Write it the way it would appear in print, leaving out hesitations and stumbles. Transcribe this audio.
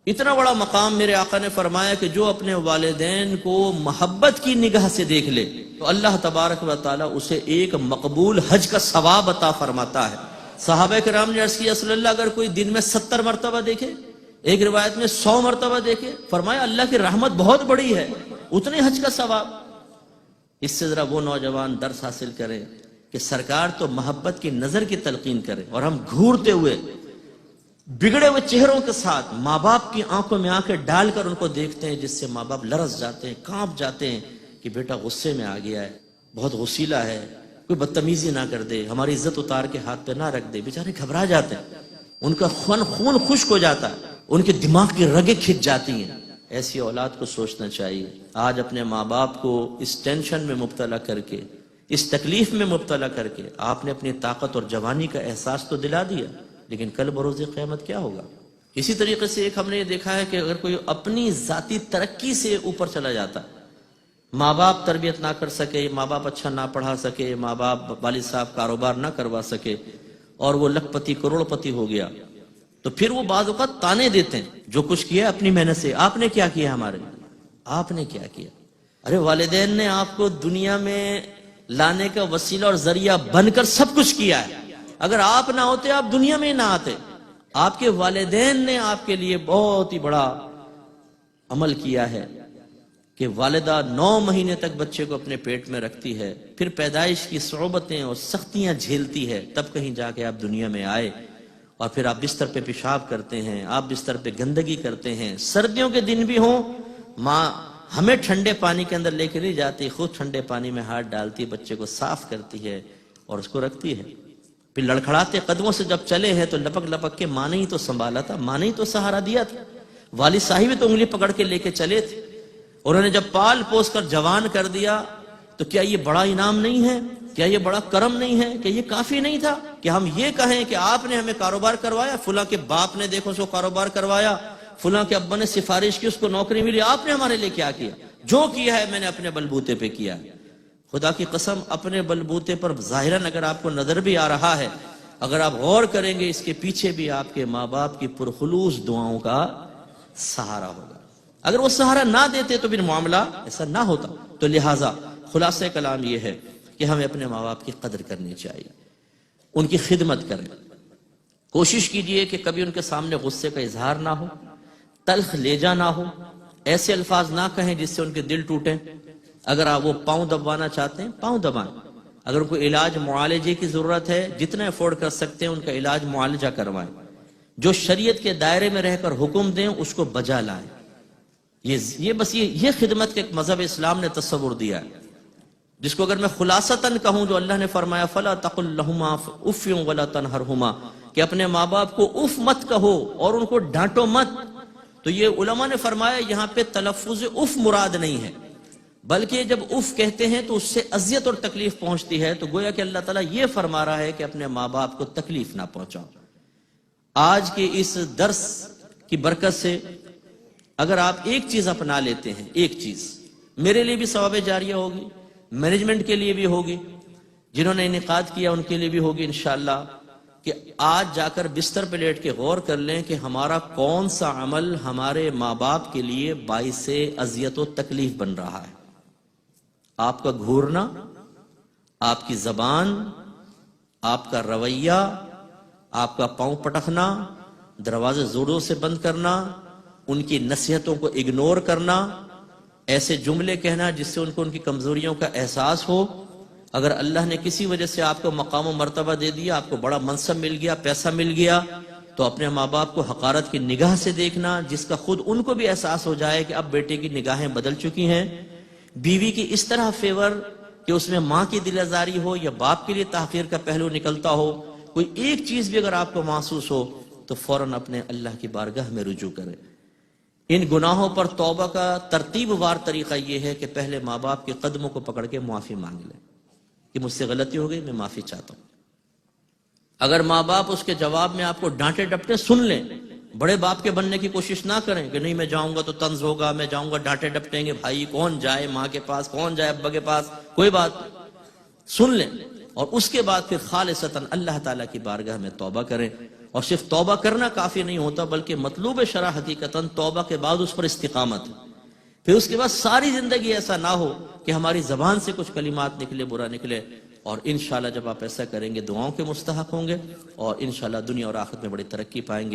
اتنا بڑا مقام میرے آقا نے فرمایا کہ جو اپنے والدین کو محبت کی نگاہ سے دیکھ لے تو اللہ تبارک و تعالیٰ اسے ایک مقبول حج کا ثواب عطا فرماتا ہے۔ صحابہ کرام نے عرض کیا رسول اللہ اگر کوئی دن میں 70 مرتبہ دیکھے، ایک روایت میں 100 مرتبہ دیکھے، فرمایا اللہ کی رحمت بہت بڑی ہے، اتنے حج کا ثواب۔ اس سے ذرا وہ نوجوان درس حاصل کریں کہ سرکار تو محبت کی نظر کی تلقین کرے، اور ہم گھورتے ہوئے بگڑے ہوئے چہروں کے ساتھ ماں باپ کی آنکھوں میں آنکھیں ڈال کر ان کو دیکھتے ہیں، جس سے ماں باپ لرز جاتے ہیں، کانپ جاتے ہیں کہ بیٹا غصے میں آ گیا ہے، بہت غصیلہ ہے، کوئی بدتمیزی نہ کر دے، ہماری عزت اتار کے ہاتھ پہ نہ رکھ دے۔ بیچارے گھبرا جاتے ہیں، ان کا خون خشک ہو جاتا ہے، ان کے دماغ کی رگیں کھنچ جاتی ہیں۔ ایسی اولاد کو سوچنا چاہیے آج اپنے ماں باپ کو اس ٹینشن میں مبتلا کر کے، اس تکلیف میں مبتلا کر کے آپ نے اپنی طاقت اور جوانی کا احساس تو دلا دیا، لیکن کل بروز قیامت کیا ہوگا؟ اسی طریقے سے ایک ہم نے یہ دیکھا ہے کہ اگر کوئی اپنی ذاتی ترقی سے اوپر چلا جاتا ہے، ماں باپ تربیت نہ کر سکے، ماں باپ اچھا نہ پڑھا سکے، ماں باپ والد صاحب کاروبار نہ کروا سکے، اور وہ لکھ پتی کروڑ پتی ہو گیا، تو پھر وہ بعض اوقات تانے دیتے ہیں، جو کچھ کیا اپنی محنت سے، آپ نے کیا کیا ہمارے لیے، آپ نے کیا کیا؟ ارے والدین نے آپ کو دنیا میں لانے کا وسیلہ اور ذریعہ بن کر سب کچھ کیا ہے، اگر آپ نہ ہوتے آپ دنیا میں نہ آتے۔ آپ کے والدین نے آپ کے لیے بہت ہی بڑا عمل کیا ہے کہ والدہ 9 مہینے تک بچے کو اپنے پیٹ میں رکھتی ہے، پھر پیدائش کی صعوبتیں اور سختیاں جھیلتی ہے، تب کہیں جا کے آپ دنیا میں آئے، اور پھر آپ بستر پہ پیشاب کرتے ہیں، آپ بستر پہ گندگی کرتے ہیں، سردیوں کے دن بھی ہوں، ماں ہمیں ٹھنڈے پانی کے اندر لے کے نہیں جاتی، خود ٹھنڈے پانی میں ہاتھ ڈالتی، بچے کو صاف کرتی ہے اور اس کو رکھتی ہے۔ پھر لڑکھڑاتے قدموں سے جب چلے ہیں تو لپک لپک کے ماں نے ہی تو سنبھالا تھا، ماں نے ہی تو سہارا دیا تھا، والد صاحب تو انگلی پکڑ کے لے کے چلے تھے، اور انہیں جب پال پوس کر جوان کر دیا تو کیا یہ بڑا انعام نہیں ہے؟ کیا یہ بڑا کرم نہیں ہے؟ کہ یہ کافی نہیں تھا کہ ہم یہ کہیں کہ آپ نے ہمیں کاروبار کروایا، فلاں کے باپ نے دیکھو اس کو کاروبار کروایا، فلاں کے ابا نے سفارش کی اس کو نوکری ملی، آپ نے ہمارے لیے کیا کیا؟ جو کیا ہے میں نے اپنے بلبوتے پہ کیا۔ خدا کی قسم اپنے بلبوتے پر ظاہراً اگر آپ کو نظر بھی آ رہا ہے، اگر آپ غور کریں گے اس کے پیچھے بھی آپ کے ماں باپ کی پرخلوص دعاؤں کا سہارا ہوگا۔ اگر وہ سہارا نہ دیتے تو پھر معاملہ ایسا نہ ہوتا۔ تو لہٰذا خلاصہ کلام یہ ہے کہ ہمیں اپنے ماں باپ کی قدر کرنی چاہیے، ان کی خدمت کریں، کوشش کیجئے کہ کبھی ان کے سامنے غصے کا اظہار نہ ہو، تلخ لیجا نہ ہو، ایسے الفاظ نہ کہیں جس سے ان کے دل ٹوٹیں۔ اگر آپ وہ پاؤں دبوانا چاہتے ہیں پاؤں دبائیں، اگر ان کو علاج معالجے کی ضرورت ہے جتنا افورڈ کر سکتے ہیں ان کا علاج معالجہ کروائیں، جو شریعت کے دائرے میں رہ کر حکم دیں اس کو بجا لائیں۔ یہ خدمت کے ایک مذہب اسلام نے تصور دیا ہے، جس کو اگر میں خلاصتاً کہوں جو اللہ نے فرمایا فَلَا تَقُلْ لَهُمَا اُفٍّ وَلَا تَنْهَرْهُمَا، کہ اپنے ماں باپ کو اف مت کہو اور ان کو ڈانٹو مت۔ تو یہ علماء نے فرمایا یہاں پہ تلفظ اف مراد نہیں ہے، بلکہ جب اف کہتے ہیں تو اس سے اذیت اور تکلیف پہنچتی ہے، تو گویا کہ اللہ تعالیٰ یہ فرما رہا ہے کہ اپنے ماں باپ کو تکلیف نہ پہنچاؤ۔ آج کے اس درس کی برکت سے اگر آپ ایک چیز اپنا لیتے ہیں، ایک چیز میرے لیے بھی ثواب جاریہ ہوگی، مینجمنٹ کے لیے بھی ہوگی، جنہوں نے انعقاد کیا ان کے لیے بھی ہوگی انشاءاللہ، کہ آج جا کر بستر پہ لیٹ کے غور کر لیں کہ ہمارا کون سا عمل ہمارے ماں باپ کے لیے باعث اذیت و تکلیف بن رہا ہے۔ آپ کا گھورنا، آپ کی زبان، آپ کا رویہ، آپ کا پاؤں پٹکنا، دروازے زوروں سے بند کرنا، ان کی نصیحتوں کو اگنور کرنا، ایسے جملے کہنا جس سے ان کو ان کی کمزوریوں کا احساس ہو۔ اگر اللہ نے کسی وجہ سے آپ کو مقام و مرتبہ دے دیا، آپ کو بڑا منصب مل گیا، پیسہ مل گیا، تو اپنے ماں باپ کو حقارت کی نگاہ سے دیکھنا، جس کا خود ان کو بھی احساس ہو جائے کہ اب بیٹے کی نگاہیں بدل چکی ہیں۔ بیوی کی اس طرح فیور کہ اس میں ماں کی دل آزاری ہو یا باپ کے لیے تحقیر کا پہلو نکلتا ہو، کوئی ایک چیز بھی اگر آپ کو محسوس ہو تو فوراً اپنے اللہ کی بارگاہ میں رجوع کریں۔ ان گناہوں پر توبہ کا ترتیب وار طریقہ یہ ہے کہ پہلے ماں باپ کے قدموں کو پکڑ کے معافی مانگ لیں کہ مجھ سے غلطی ہو گئی، میں معافی چاہتا ہوں۔ اگر ماں باپ اس کے جواب میں آپ کو ڈانٹے ڈپٹے سن لیں، بڑے باپ کے بننے کی کوشش نہ کریں کہ نہیں میں جاؤں گا تو طنز ہوگا، میں جاؤں گا ڈانٹے ڈپٹیں گے، بھائی کون جائے ماں کے پاس، کون جائے ابا کے پاس، کوئی بات سن لیں، اور اس کے بعد پھر خالصتاً اللہ تعالیٰ کی بارگاہ میں توبہ کریں اور صرف توبہ کرنا کافی نہیں ہوتا، بلکہ مطلوب شرع حقیقتاً توبہ کے بعد اس پر استقامت ہے. پھر اس کے بعد ساری زندگی ایسا نہ ہو کہ ہماری زبان سے کچھ کلمات نکلے، برا نکلے. اور انشاءاللہ جب آپ ایسا کریں گے دعاؤں کے مستحق ہوں گے، اور انشاءاللہ دنیا اور آخرت میں بڑی ترقی پائیں گے.